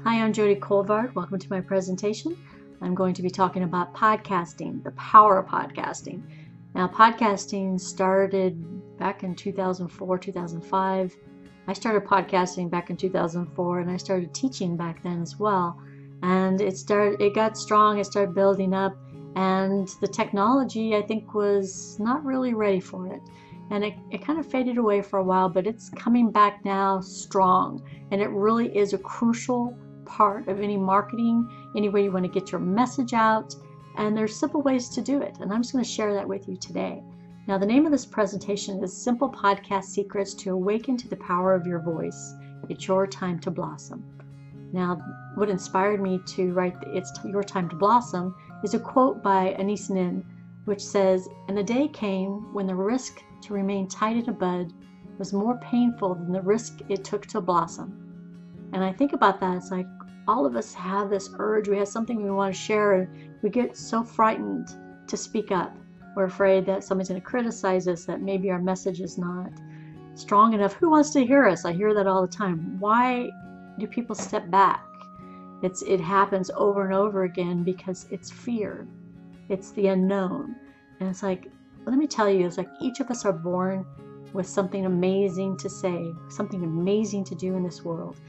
Hi, I'm Jody Colvard. Welcome to my presentation. I'm going to be talking about podcasting, the power of podcasting. Now, podcasting started back in 2004, 2005. I started podcasting back in 2004, and I started teaching back then as well. And it got strong, it started building up, and the technology, I think, was not really ready for it. And it kind of faded away for a while, but it's coming back now strong. And it really is a crucial part of any marketing, any way you want to get your message out. And there's simple ways to do it. And I'm just going to share that with you today. Now, the name of this presentation is Simple Podcast Secrets to Awaken to the Power of Your Voice. It's Your Time to Blossom. Now, what inspired me to write It's Your Time to Blossom is a quote by Anais Nin, which says, "And the day came when the risk to remain tied in a bud was more painful than the risk it took to blossom." And I think about that, it's like all of us have this urge, we have something we want to share, and we get so frightened to speak up. We're afraid that somebody's going to criticize us, that maybe our message is not strong enough. Who wants to hear us? I hear that all the time. Why do people step back? It happens over and over again because it's fear. It's the unknown. And it's like, let me tell you, it's like each of us are born with something amazing to say, something amazing to do in this world.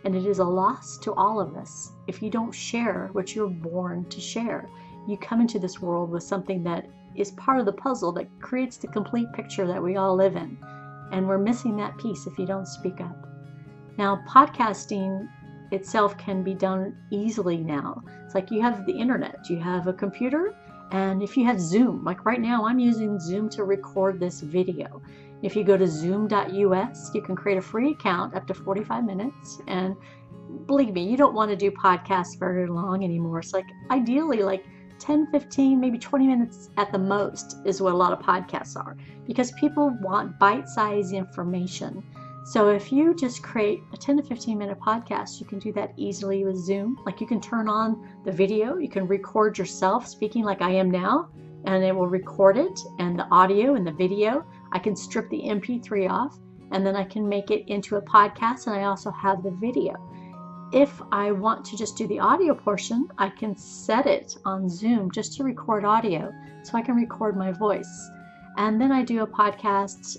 And it is a loss to all of us if you don't share what you're born to share. You come into this world with something that is part of the puzzle that creates the complete picture that we all live in. And we're missing that piece if you don't speak up. Now, podcasting itself can be done easily now. It's like you have the internet, you have a computer, and if you have Zoom, like right now I'm using Zoom to record this video. If you go to zoom.us, you can create a free account up to 45 minutes. And believe me, you don't want to do podcasts very long anymore. It's like ideally like 10, 15, maybe 20 minutes at the most is what a lot of podcasts are, because people want bite-sized information. So if you just create a 10 to 15 minute podcast, you can do that easily with Zoom. Like you can turn on the video, you can record yourself speaking like I am now, and it will record it, and the audio and the video. I can strip the MP3 off, and then I can make it into a podcast, and I also have the video. If I want to just do the audio portion, I can set it on Zoom just to record audio, so I can record my voice. And then I do a podcast,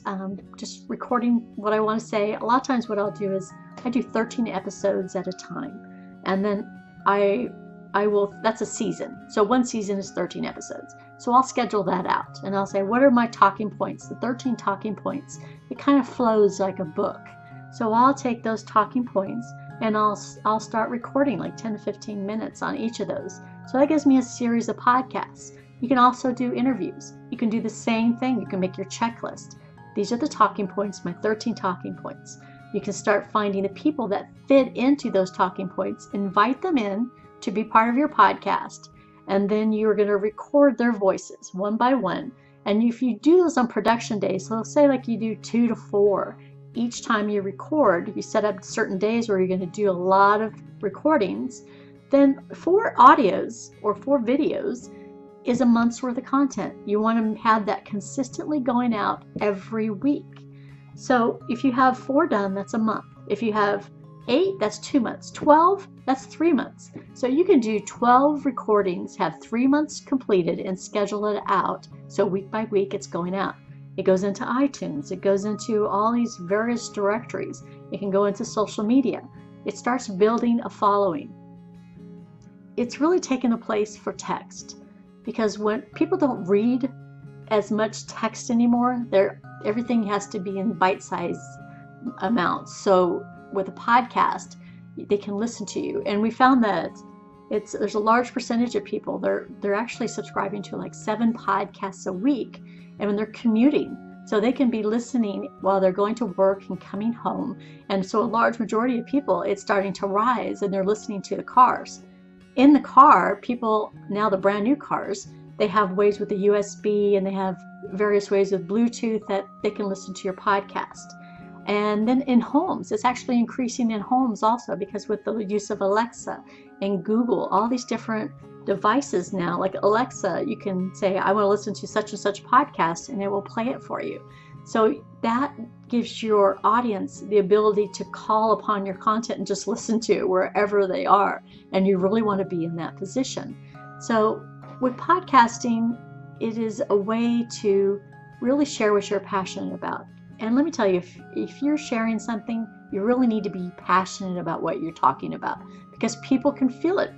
just recording what I want to say. A lot of times what I'll do is I do 13 episodes at a time. And then I will, that's a season. So one season is 13 episodes. So I'll schedule that out and I'll say, what are my talking points? The 13 talking points. It kind of flows like a book. So I'll take those talking points and I'll start recording like 10 to 15 minutes on each of those. So that gives me a series of podcasts. You can also do interviews. You can do the same thing. You can make your checklist. These are the talking points, my 13 talking points. You can start finding the people that fit into those talking points, invite them in to be part of your podcast, and then you're going to record their voices one by one. And if you do those on production days, so say like you do 2 to 4, each time you record, you set up certain days where you're going to do a lot of recordings, then 4 audios or 4 videos is a month's worth of content. You want to have that consistently going out every week. So if you have 4 done, that's a month. If you have 8, that's 2 months. 12, that's 3 months. So you can do 12 recordings, have 3 months completed, and schedule it out. So week by week, it's going out. It goes into iTunes. It goes into all these various directories. It can go into social media. It starts building a following. It's really taken the place for text, because when people don't read as much text anymore, everything has to be in bite-sized amounts. So with a podcast, they can listen to you. And we found that there's a large percentage of people, they're actually subscribing to like 7 podcasts a week, and when they're commuting, so they can be listening while they're going to work and coming home. And so a large majority of people, it's starting to rise, and they're listening to the cars. In the car, people, now the brand new cars, they have ways with the USB, and they have various ways with Bluetooth that they can listen to your podcast. And then in homes, it's actually increasing in homes also, because with the use of Alexa and Google, all these different devices now, like Alexa, you can say, I want to listen to such and such podcast, and it will play it for you. So that gives your audience the ability to call upon your content and just listen to it wherever they are. And you really want to be in that position. So with podcasting, it is a way to really share what you're passionate about. And let me tell you, if you're sharing something, you really need to be passionate about what you're talking about, because people can feel it.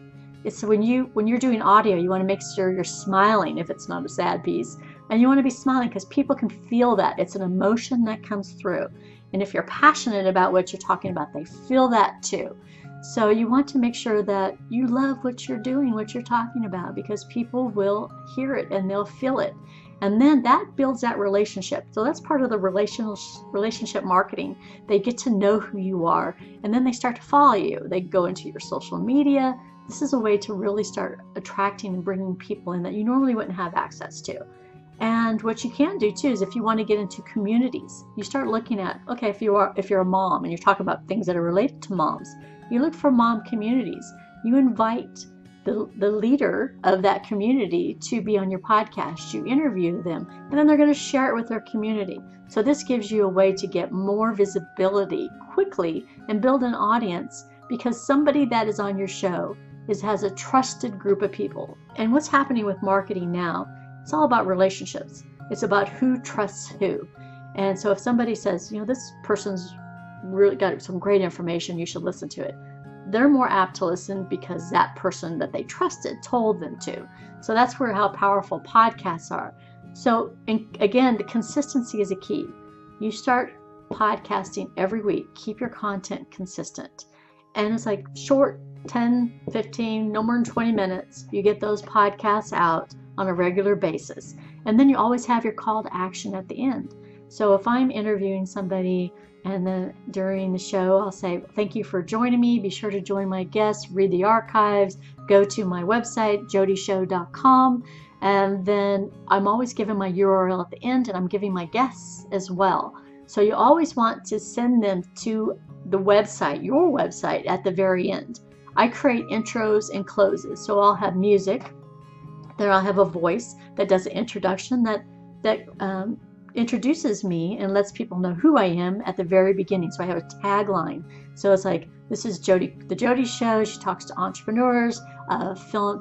It's when you're doing audio, you want to make sure you're smiling if it's not a sad piece. And you want to be smiling because people can feel that. It's an emotion that comes through. And if you're passionate about what you're talking about, they feel that too. So you want to make sure that you love what you're doing, what you're talking about, because people will hear it and they'll feel it. And then that builds that relationship. So that's part of the relationship marketing. They get to know who you are, and then they start to follow you. They go into your social media. This is a way to really start attracting and bringing people in that you normally wouldn't have access to. And what you can do too is if you want to get into communities, you start looking at, okay, if you're a mom and you're talking about things that are related to moms, you look for mom communities. You invite the leader of that community to be on your podcast. You interview them, and then they're going to share it with their community. So this gives you a way to get more visibility quickly and build an audience, because somebody that is on your show has a trusted group of people. And what's happening with marketing now, it's all about relationships. It's about who trusts who. And so if somebody says, this person's really got some great information, you should listen to it, they're more apt to listen because that person that they trusted told them to. So that's how powerful podcasts are. So again, the consistency is a key. You start podcasting every week. Keep your content consistent. And it's like short, 10, 15, no more than 20 minutes. You get those podcasts out on a regular basis. And then you always have your call to action at the end. So if I'm interviewing somebody, and then during the show, I'll say, thank you for joining me. Be sure to join my guests, read the archives, go to my website, jodyshow.com. And then I'm always giving my URL at the end, and I'm giving my guests as well. So you always want to send them to the website, your website, at the very end. I create intros and closes. So I'll have music. Then I'll have a voice that does an introduction that introduces me and lets people know who I am at the very beginning. So I have a tagline. So it's like, this is Jody, the Jody Show. She talks to entrepreneurs,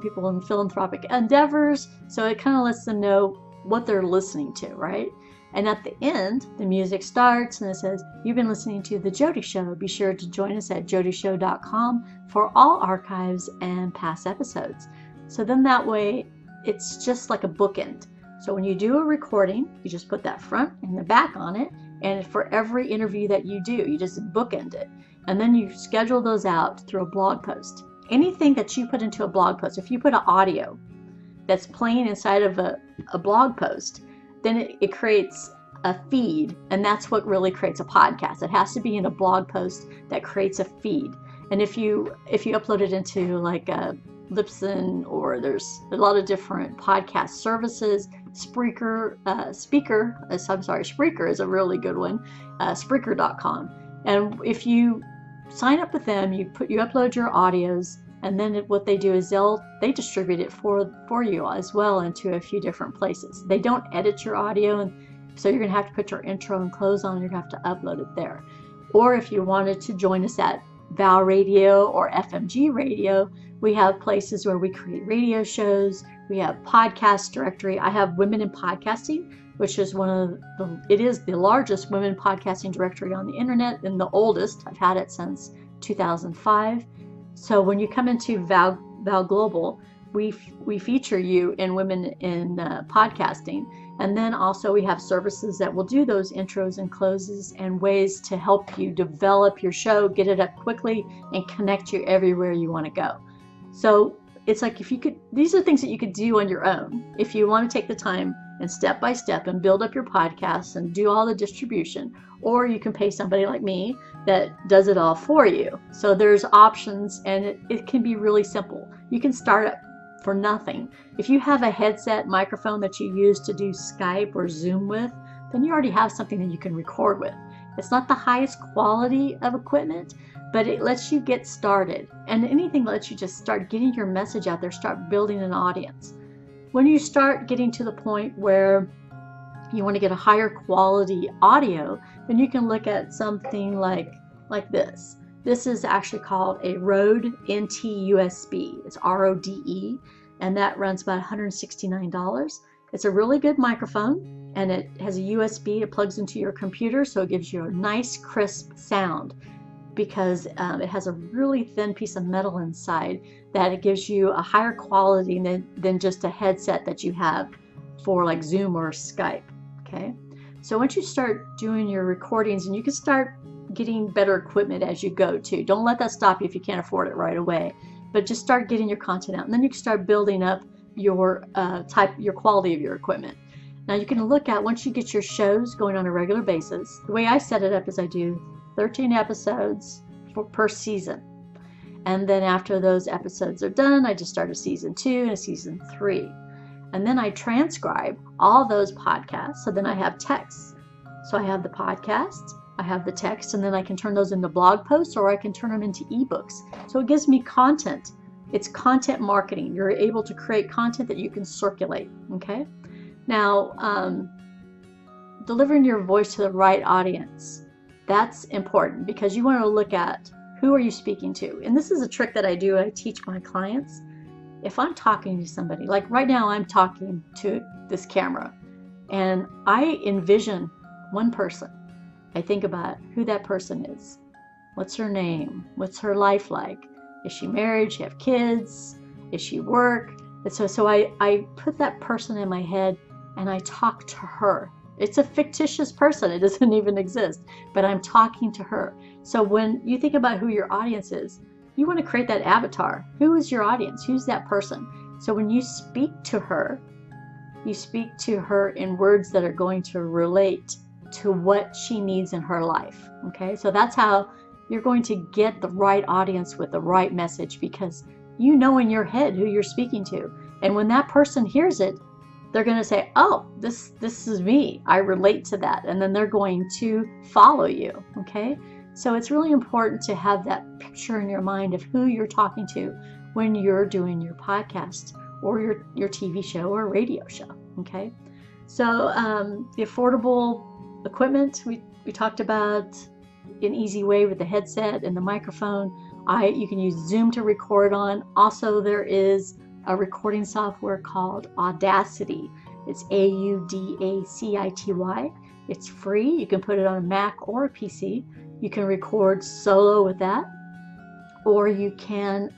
people in philanthropic endeavors. So it kind of lets them know what they're listening to, right? And at the end, the music starts and it says, you've been listening to The Jody Show. Be sure to join us at jodyshow.com for all archives and past episodes. So then that way, it's just like a bookend. So when you do a recording, you just put that front and the back on it. And for every interview that you do, you just bookend it. And then you schedule those out through a blog post. Anything that you put into a blog post, if you put an audio that's playing inside of a blog post, then it creates a feed. And that's what really creates a podcast. It has to be in a blog post that creates a feed. And if you upload it into like a Libsyn, or there's a lot of different podcast services. Spreaker is a really good one, Spreaker.com. And if you sign up with them, you upload your audios, and then what they do is they distribute it for you as well into a few different places. They don't edit your audio, and so you're going to have to put your intro and close on, and you're going to have to upload it there. Or if you wanted to join us at VOW Radio or FMG Radio, we have places where we create radio shows. We have podcast directory. I have Women in Podcasting, which is it is the largest women podcasting directory on the internet and the oldest. I've had it since 2005. So when you come into VOW Global, we feature you in Women in Podcasting. And then also we have services that will do those intros and closes and ways to help you develop your show, get it up quickly, and connect you everywhere you want to go. So it's like these are things that you could do on your own if you want to take the time and step by step and build up your podcast and do all the distribution. Or you can pay somebody like me that does it all for you. So there's options, and it can be really simple. You can start up for nothing. If you have a headset microphone that you use to do Skype or Zoom with, then you already have something that you can record with. It's not the highest quality of equipment, but it lets you get started. And anything lets you just start getting your message out there, start building an audience. When you start getting to the point where you want to get a higher quality audio, then you can look at something like this. This is actually called a Rode NT USB. It's RODE, and that runs about $169. It's a really good microphone, and it has a USB. It plugs into your computer, so it gives you a nice crisp sound, because it has a really thin piece of metal inside that it gives you a higher quality than just a headset that you have for like Zoom or Skype. Okay, so once you start doing your recordings, and you can start getting better equipment as you go too. Don't let that stop you if you can't afford it right away, but just start getting your content out, and then you can start building up your your quality of your equipment. Now you can look at, once you get your shows going on a regular basis, the way I set it up is I do 13 episodes per season. And then after those episodes are done, I just start a season 2 and a season 3. And then I transcribe all those podcasts. So then I have text. So I have the podcast, I have the text, and then I can turn those into blog posts, or I can turn them into ebooks. So it gives me content. It's content marketing. You're able to create content that you can circulate. Okay. Now, delivering your voice to the right audience. That's important, because you want to look at, who are you speaking to? And this is a trick that I do. I teach my clients. If I'm talking to somebody, like right now I'm talking to this camera, and I envision one person. I think about who that person is. What's her name? What's her life like? Is she married? Does she have kids? Is she work? And so I put that person in my head, and I talk to her. It's a fictitious person. It doesn't even exist, but I'm talking to her. So when you think about who your audience is, you want to create that avatar. Who is your audience? Who's that person? So when you speak to her, you speak to her in words that are going to relate to what she needs in her life. Okay, so that's how you're going to get the right audience with the right message, because you know in your head who you're speaking to. And when that person hears it, they're going to say, oh, this is me. I relate to that. And then they're going to follow you. Okay, so it's really important to have that picture in your mind of who you're talking to when you're doing your podcast or your TV show or radio show. Okay, so the affordable equipment we talked about, an easy way with the headset and the microphone. You can use Zoom to record on. Also, there is a recording software called Audacity. It's AUDACITY. It's free. You can put it on a Mac or a PC. You can record solo with that, or you can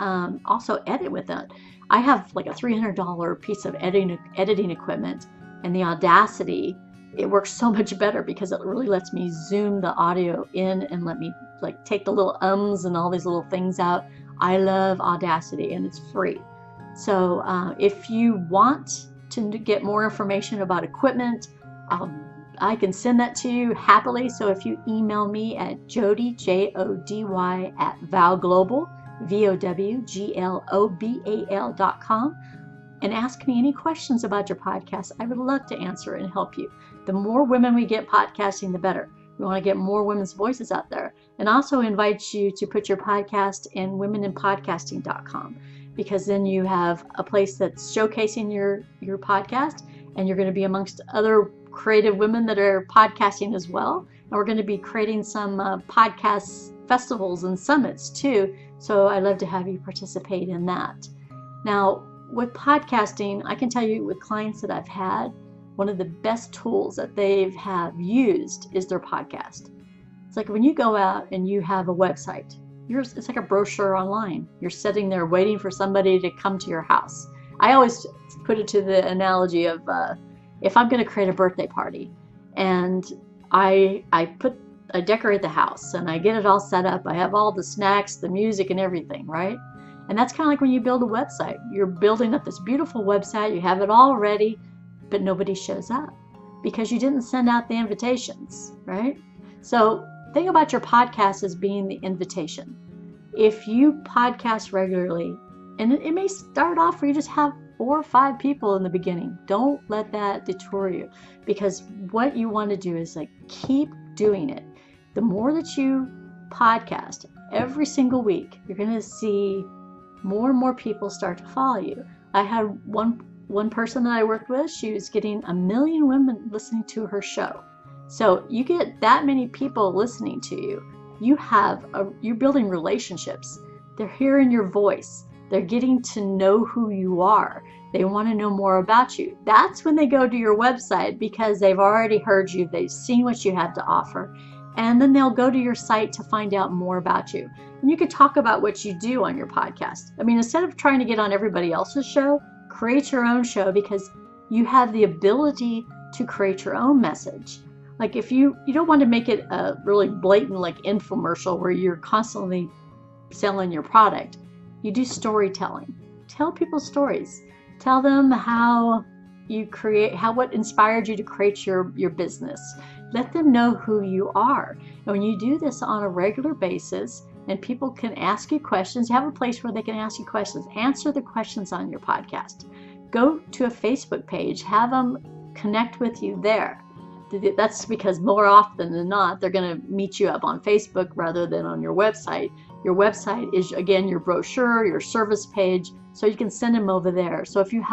also edit with it. I have like a $300 piece of editing equipment, and the Audacity, it works so much better because it really lets me zoom the audio in and let me like take the little ums and all these little things out. I love Audacity, and it's free. So if you want to get more information about equipment, I can send that to you happily. So if you email me at Jody, JODY, at VOW Global, VOWGLOBAL.com, and ask me any questions about your podcast, I would love to answer and help you. The more women we get podcasting, the better. We want to get more women's voices out there. And also invite you to put your podcast in womeninpodcasting.com, because then you have a place that's showcasing your podcast, and you're going to be amongst other creative women that are podcasting as well. And we're going to be creating some podcast festivals and summits too. So I'd love to have you participate in that. Now, with podcasting, I can tell you with clients that I've had, one of the best tools that they have used is their podcast. It's like when you go out and you have a website, it's like a brochure online. You're sitting there waiting for somebody to come to your house. I always put it to the analogy of if I'm going to create a birthday party, and I decorate the house and I get it all set up. I have all the snacks, the music, and everything, right? And that's kind of like when you build a website. You're building up this beautiful website. You have it all ready, but nobody shows up because you didn't send out the invitations, right? So think about your podcast as being the invitation. If you podcast regularly, and it may start off where you just have 4 or 5 people in the beginning. Don't let that deter you, because what you want to do is like keep doing it. The more that you podcast every single week, you're going to see more and more people start to follow you. I had one one person that I worked with, she was getting 1 million women listening to her show. So you get that many people listening to you. You're building relationships. They're hearing your voice. They're getting to know who you are. They want to know more about you. That's when they go to your website, because they've already heard you. They've seen what you have to offer. And then they'll go to your site to find out more about you. And you can talk about what you do on your podcast. I mean, instead of trying to get on everybody else's show, create your own show, because you have the ability to create your own message. Like, if you don't want to make it a really blatant like infomercial where you're constantly selling your product, you do storytelling. Tell people stories. Tell them how what inspired you to create your business. Let them know who you are. And when you do this on a regular basis, and people can ask you questions, you have a place where they can ask you questions. Answer the questions on your podcast. Go to a Facebook page. Have them connect with you there. That's because more often than not, they're going to meet you up on Facebook rather than on your website. Your website is, again, your brochure, your service page, so you can send them over there. So if you're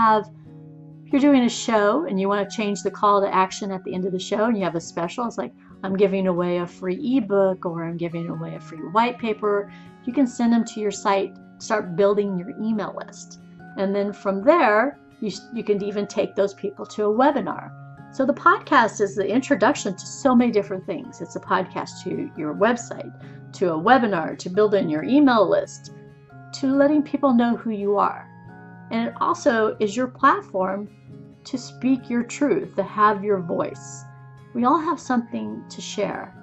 doing a show and you want to change the call to action at the end of the show, and you have a special, it's like, I'm giving away a free ebook, or I'm giving away a free white paper, you can send them to your site, start building your email list. And then from there, you can even take those people to a webinar. So the podcast is the introduction to so many different things. It's a podcast to your website, to a webinar, to building your email list, to letting people know who you are. And it also is your platform to speak your truth, to have your voice. We all have something to share.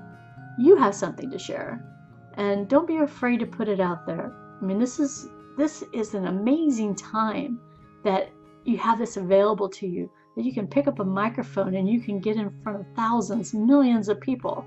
You have something to share. And don't be afraid to put it out there. I mean, this is an amazing time that you have this available to you, that you can pick up a microphone and you can get in front of thousands, millions of people.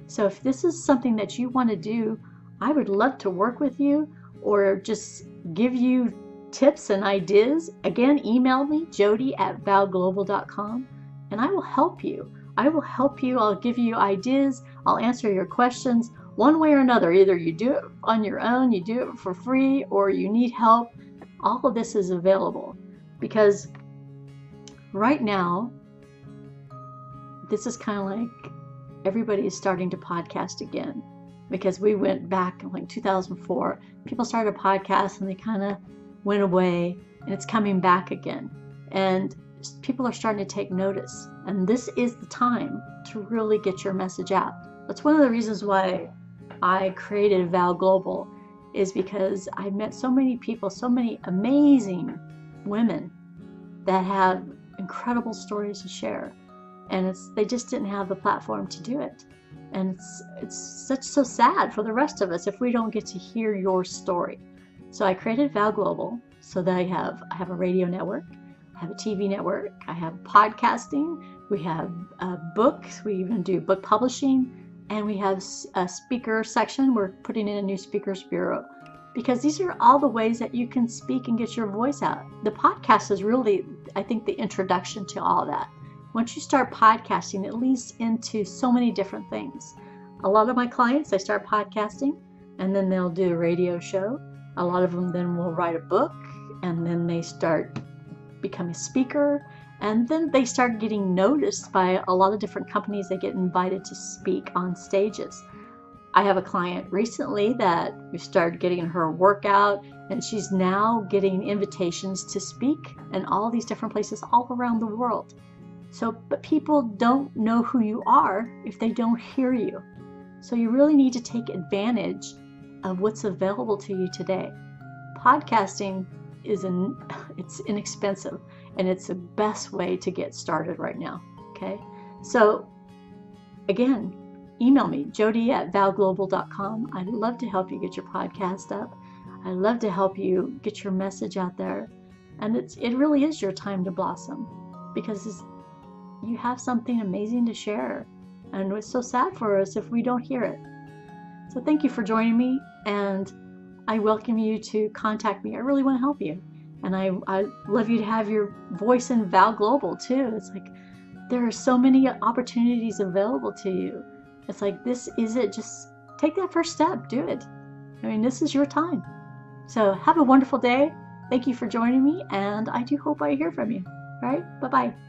So if this is something that you want to do, I would love to work with you, or just give you tips and ideas. Again, email me, jody@vowglobal.com, and I will help you. I'll give you ideas. I'll answer your questions one way or another. Either you do it on your own, you do it for free, or you need help. All of this is available, because right now, this is kind of like everybody is starting to podcast again, because we went back in like 2004. People started a podcast and they kind of went away, and it's coming back again. And people are starting to take notice. And this is the time to really get your message out. That's one of the reasons why I created VOW Global, is because I met so many people, so many amazing women that have incredible stories to share. And they just didn't have the platform to do it. And it's so sad for the rest of us if we don't get to hear your story. So I created VOW Global so that I have a radio network, I have a TV network, I have podcasting, we have books, we even do book publishing, and we have a speaker section. We're putting in a new speakers bureau, because these are all the ways that you can speak and get your voice out. The podcast is really, I think, the introduction to all that. Once you start podcasting, it leads into so many different things. A lot of my clients, they start podcasting, and then they'll do a radio show. A lot of them then will write a book, and then they start becoming a speaker, and then they start getting noticed by a lot of different companies. They get invited to speak on stages. I have a client recently that we started getting her a workout, and she's now getting invitations to speak in all these different places all around the world. So, but people don't know who you are if they don't hear you. So you really need to take advantage of what's available to you today. Podcasting it's inexpensive, and it's the best way to get started right now. Okay, so again, email me, jody@vowglobal.com. I'd love to help you get your podcast up. I'd love to help you get your message out there, and it really is your time to blossom, because you have something amazing to share, and it's so sad for us if we don't hear it. So thank you for joining me, and I welcome you to contact me. I really want to help you. And I love you to have your voice in VOW Global too. It's like, there are so many opportunities available to you. It's like, this is it. Just take that first step. Do it. I mean, this is your time. So have a wonderful day. Thank you for joining me, and I do hope I hear from you. All right, bye-bye.